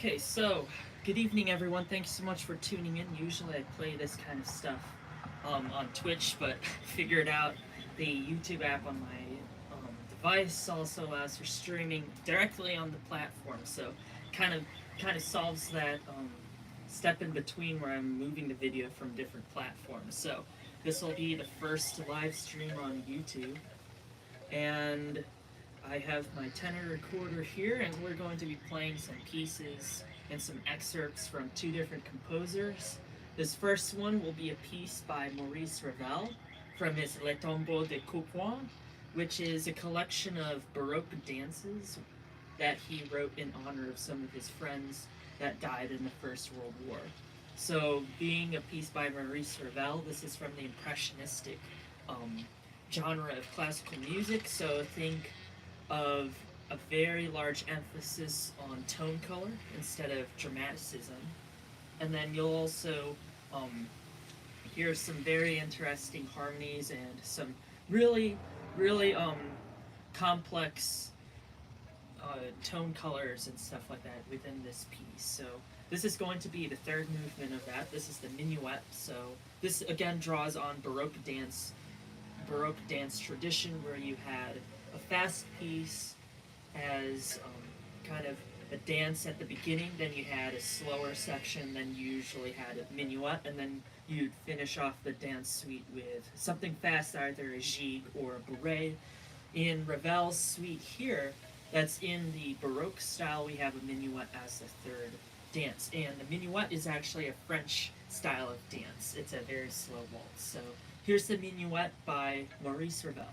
Okay, so good evening, everyone. Thanks so much for tuning in. Usually, I play this kind of stuff on Twitch, but figured out the YouTube app on my device also allows for streaming directly on the platform. So, kind of kind of solves that step in between where I'm moving the video from different platforms. So, this will be the first live stream on YouTube, and I have my tenor recorder here, and we're going to be playing some pieces and some excerpts from two different composers. This first one will be a piece by Maurice Ravel from his Les Tombeaux de Coupoint, which is a collection of Baroque dances that he wrote in honor of some of his friends that died in the First World War. So, being a piece by Maurice Ravel, this is from the Impressionistic um, genre of classical music. So, think of a very large emphasis on tone color instead of dramaticism. And then you'll also um, hear some very interesting harmonies and some really, really complex tone colors and stuff like that within this piece. So this is going to be the third movement of that. This is the minuet. So this again draws on Baroque dance tradition where you had a fast piece as kind of a dance at the beginning, then you had a slower section, then you usually had a minuet, and then you'd finish off the dance suite with something fast, either a gigue or a bourrée. In Ravel's suite here, that's in the Baroque style, we have a minuet as the third dance. And the minuet is actually a French style of dance. It's a very slow waltz. So here's the minuet by Maurice Ravel.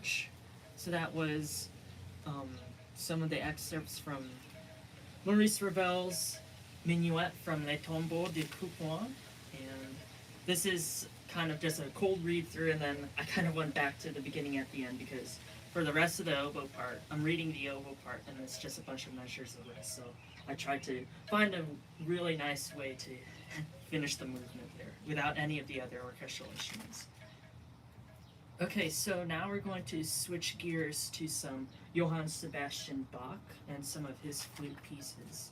March. So that was um, some of the excerpts from Maurice Ravel's Minuet from Les Tombeaux du Coupoin. And this is kind of just a cold read through, and then I kind of went back to the beginning at the end because for the rest of the oboe part, I'm reading the oboe part, and it's just a bunch of measures of this. So I tried to find a really nice way to finish the movement there without any of the other orchestral instruments. Okay, so now we're going to switch gears to some Johann Sebastian Bach and some of his flute pieces.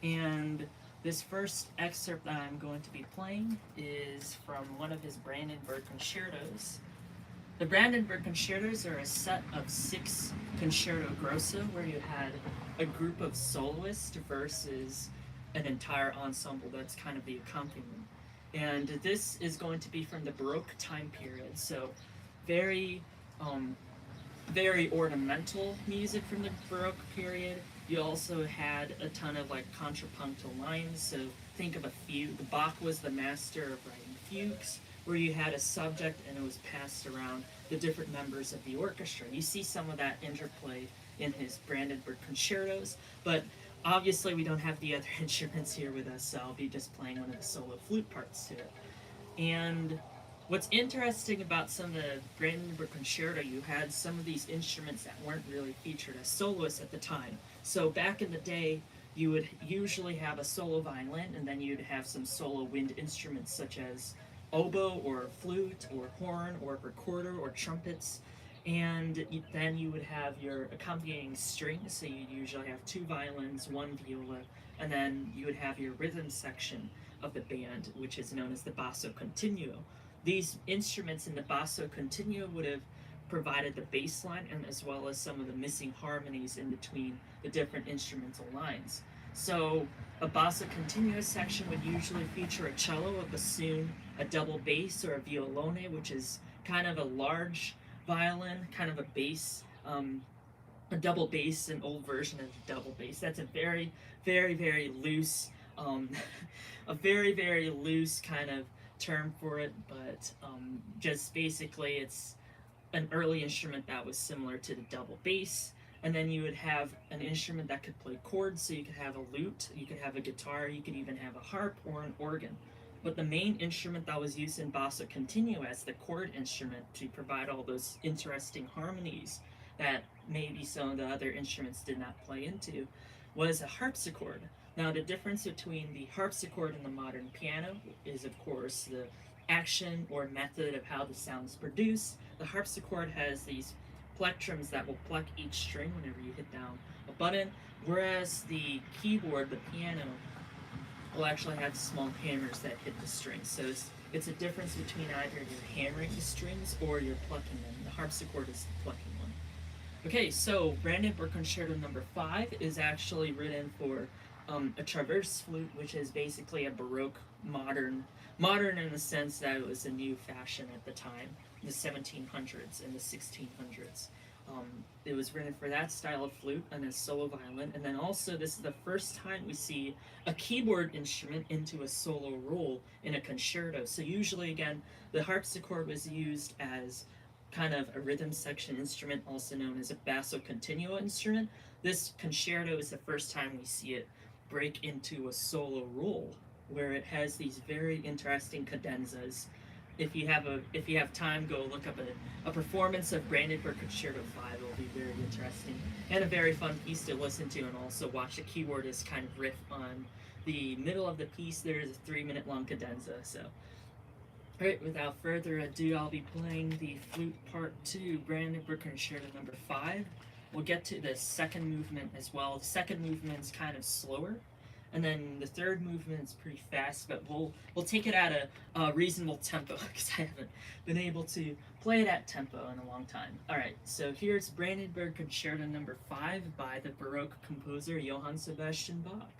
And this first excerpt that I'm going to be playing is from one of his Brandenburg concertos. The Brandenburg concertos are a set of 6 concerto grosso where you had a group of soloists versus an entire ensemble that's kind of the accompaniment. And this is going to be from the Baroque time period, so very very ornamental music from the Baroque period. You also had a ton of like contrapuntal lines, so think of a fugue. Bach was the master of writing fugues, where you had a subject and it was passed around the different members of the orchestra. You see some of that interplay in his Brandenburg concertos, but obviously we don't have the other instruments here with us, so I'll be just playing one of the solo flute parts to it. And what's interesting about some of the Brandenburg Concerto, you had some of these instruments that weren't really featured as soloists at the time. So back in the day, you would usually have a solo violin, and then you'd have some solo wind instruments such as oboe or flute or horn or recorder or trumpets. And then you would have your accompanying strings, so you'd usually have 2 violins, 1 viola, and then you would have your rhythm section of the band, which is known as the basso continuo. These instruments in the basso continuo would have provided the bass line and as well as some of the missing harmonies in between the different instrumental lines. So a basso continuo section would usually feature a cello, a bassoon, a double bass, or a violone, which is kind of a large violin, kind of a bass, a double bass, an old version of the double bass. That's a very, very, very loose, a very, very loose kind of term for it, but just basically it's an early instrument that was similar to the double bass. And then you would have an instrument that could play chords, so you could have a lute, you could have a guitar, you could even have a harp or an organ. But the main instrument that was used in basso continuo as the chord instrument to provide all those interesting harmonies that maybe some of the other instruments did not play into was a harpsichord. Now, the difference between the harpsichord and the modern piano is, of course, the action or method of how the sound is produced. The harpsichord has these plectrums that will pluck each string whenever you hit down a button, whereas the keyboard, the piano, will actually have small hammers that hit the strings. So it's a difference between either you're hammering the strings or you're plucking them. The harpsichord is the plucking one. Okay, so Brandenburg Concerto number 5 is actually written for a traverse flute, which is basically a Baroque modern in the sense that it was a new fashion at the time, in the 1700s and the 1600s. It was written for that style of flute and a solo violin, and then also this is the first time we see a keyboard instrument into a solo role in a concerto. So usually, again, the harpsichord was used as kind of a rhythm section instrument, also known as a basso continuo instrument. This concerto is the first time we see it break into a solo role, where it has these very interesting cadenzas. If you have time, go look up a performance of Brandenburg Concerto 5. It'll be very interesting and a very fun piece to listen to, and also watch the keyboardist kind of riff on the middle of the piece. There is a 3-minute long cadenza. So, alright, without further ado, I'll be playing the flute part 2, Brandenburg Concerto number 5. We'll get to the second movement as well. The second movement's kind of slower, and then the third movement's pretty fast, but we'll take it at a reasonable tempo because I haven't been able to play it at tempo in a long time. Alright, so here's Brandenburg Concerto number 5 by the Baroque composer Johann Sebastian Bach.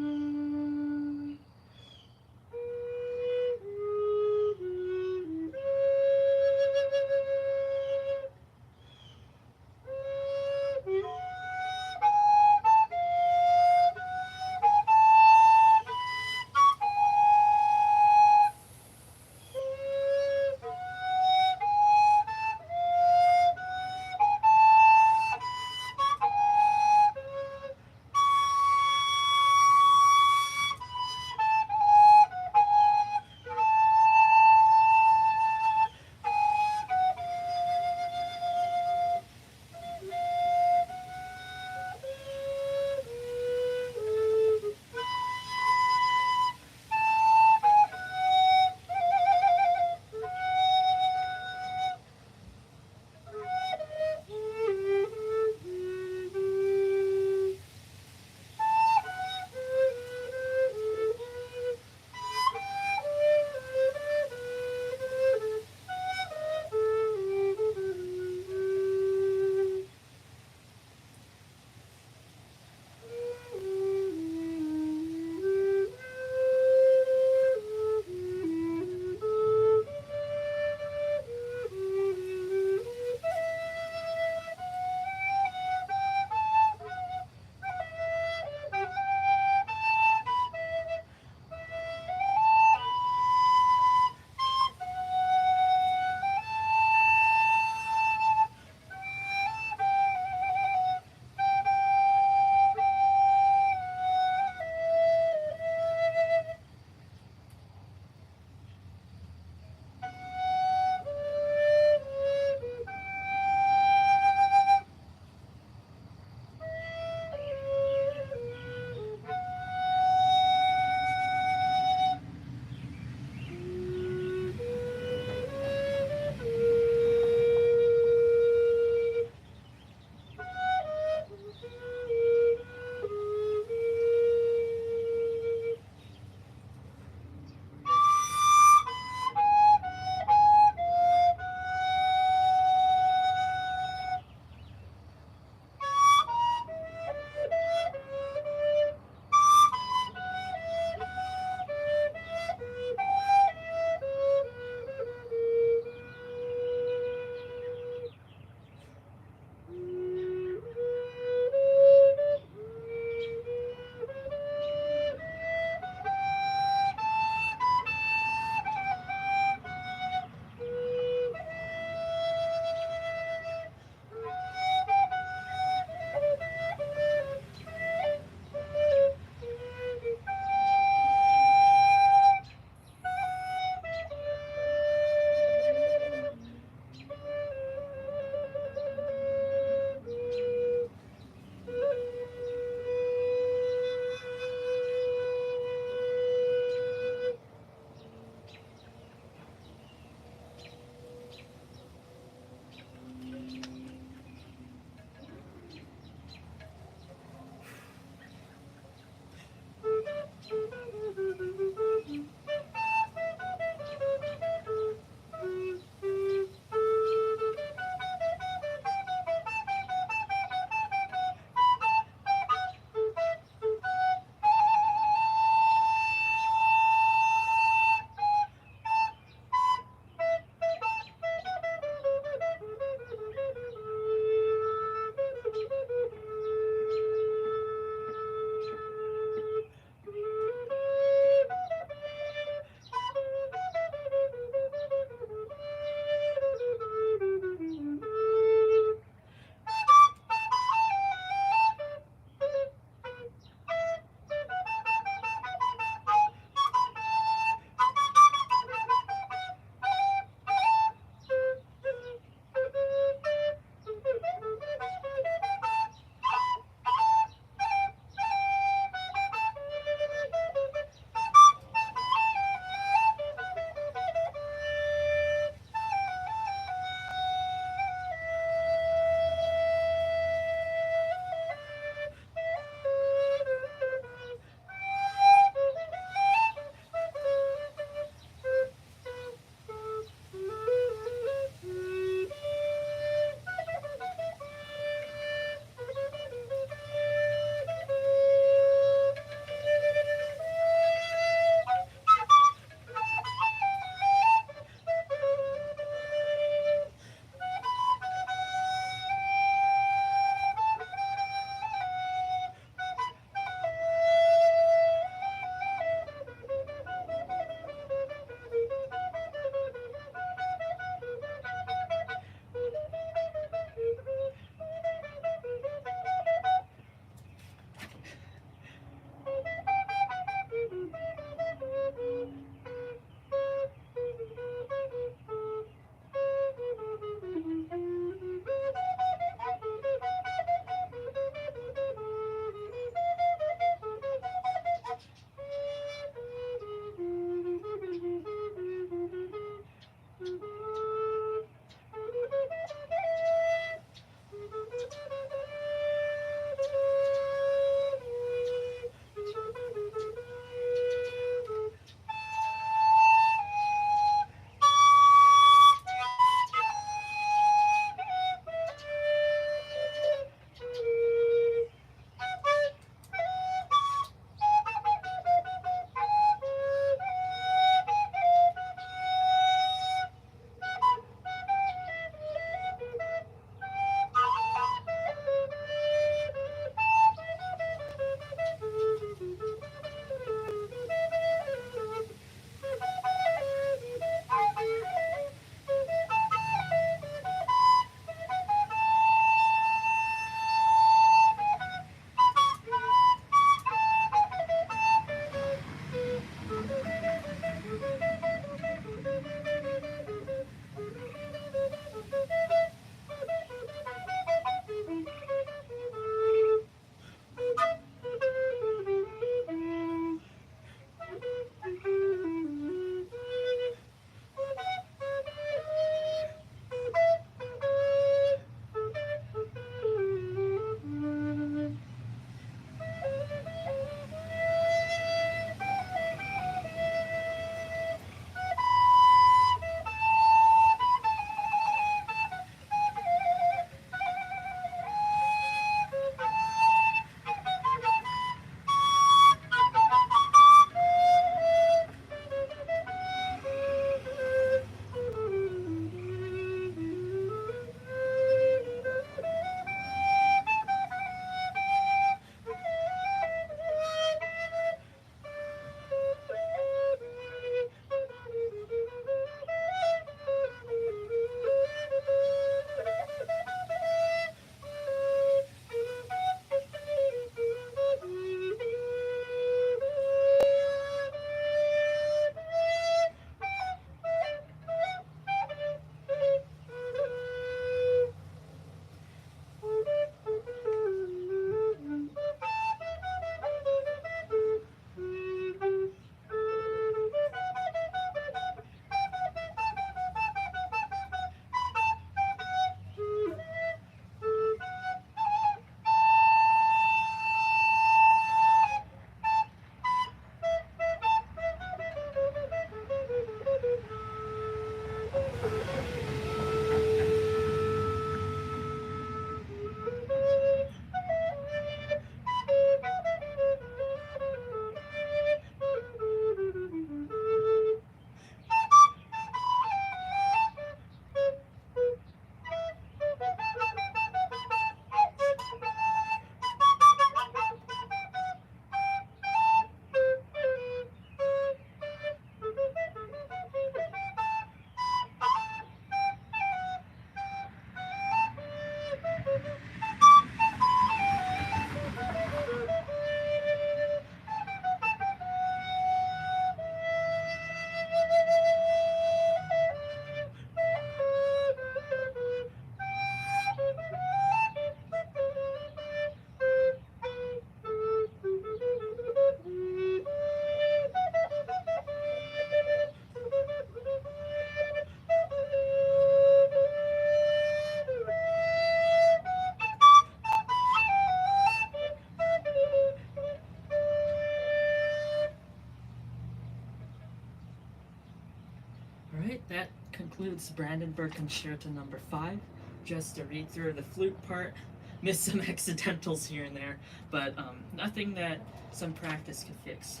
That concludes Brandenburg Concerto number 5. Just a read through of the flute part. Missed some accidentals here and there, but nothing that some practice could fix.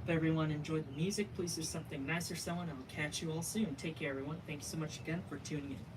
If everyone enjoyed the music, please do something nice or someone. I will catch you all soon. Take care, everyone. Thank you so much again for tuning in.